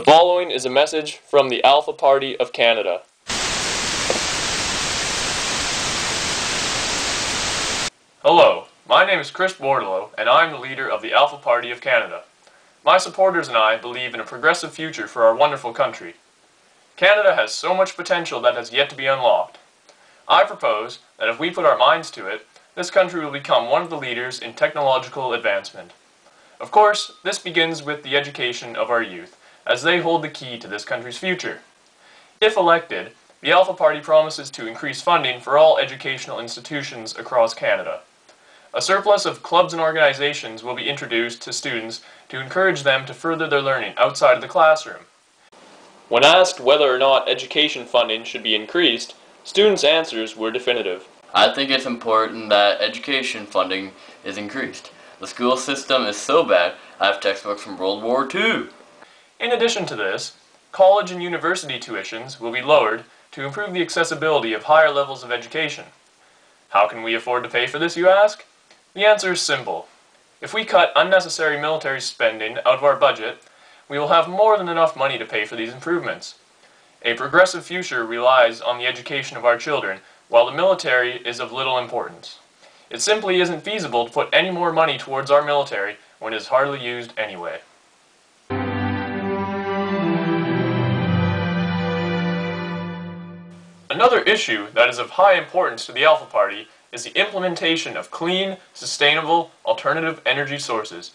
following is a message from the Alpha Party of Canada. Hello, my name is Chris Bordelot, and I am the leader of the Alpha Party of Canada. My supporters and I believe in a progressive future for our wonderful country. Canada has so much potential that has yet to be unlocked. I propose that if we put our minds to it, this country will become one of the leaders in technological advancement. Of course, this begins with the education of our youth, as they hold the key to this country's future. If elected, the Alpha Party promises to increase funding for all educational institutions across Canada. A surplus of clubs and organizations will be introduced to students to encourage them to further their learning outside of the classroom. When asked whether or not education funding should be increased, students' answers were definitive. I think it's important that education funding is increased. The school system is so bad, I have textbooks from World War II. In addition to this, college and university tuitions will be lowered to improve the accessibility of higher levels of education. How can we afford to pay for this, you ask? The answer is simple. If we cut unnecessary military spending out of our budget, we will have more than enough money to pay for these improvements. A progressive future relies on the education of our children, while the military is of little importance. It simply isn't feasible to put any more money towards our military when it is hardly used anyway. Another issue that is of high importance to the Alpha Party is the implementation of clean, sustainable, alternative energy sources.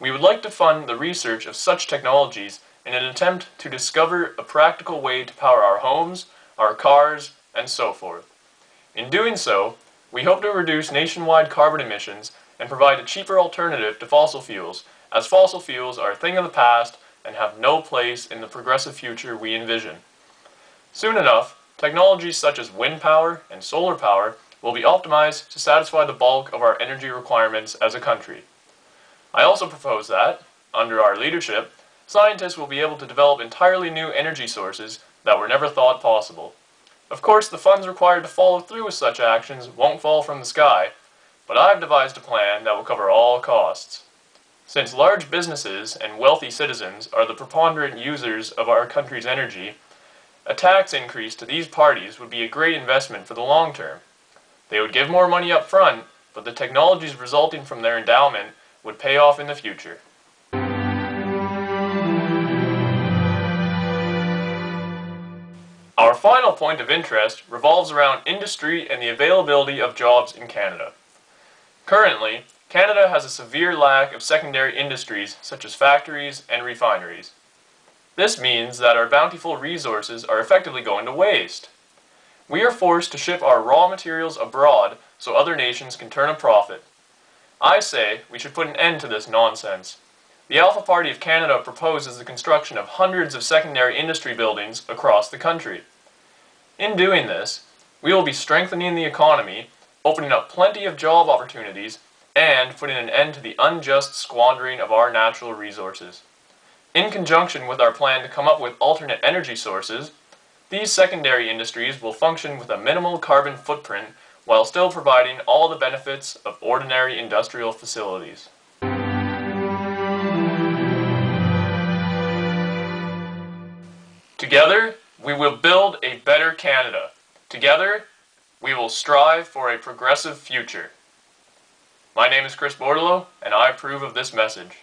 We would like to fund the research of such technologies in an attempt to discover a practical way to power our homes, our cars, and so forth. In doing so, we hope to reduce nationwide carbon emissions and provide a cheaper alternative to fossil fuels, as fossil fuels are a thing of the past and have no place in the progressive future we envision. Soon enough, technologies such as wind power and solar power will be optimized to satisfy the bulk of our energy requirements as a country. I also propose that, under our leadership, scientists will be able to develop entirely new energy sources that were never thought possible. Of course, the funds required to follow through with such actions won't fall from the sky, but I've devised a plan that will cover all costs. Since large businesses and wealthy citizens are the preponderant users of our country's energy, a tax increase to these parties would be a great investment for the long term. They would give more money up front, but the technologies resulting from their endowment would pay off in the future. Our final point of interest revolves around industry and the availability of jobs in Canada. Currently, Canada has a severe lack of secondary industries such as factories and refineries. This means that our bountiful resources are effectively going to waste. We are forced to ship our raw materials abroad so other nations can turn a profit. I say we should put an end to this nonsense. The Alpha Party of Canada proposes the construction of hundreds of secondary industry buildings across the country. In doing this, we will be strengthening the economy, opening up plenty of job opportunities, and putting an end to the unjust squandering of our natural resources. In conjunction with our plan to come up with alternate energy sources, these secondary industries will function with a minimal carbon footprint while still providing all the benefits of ordinary industrial facilities. Together, we will build a better Canada. Together, we will strive for a progressive future. My name is Chris Bordelot, and I approve of this message.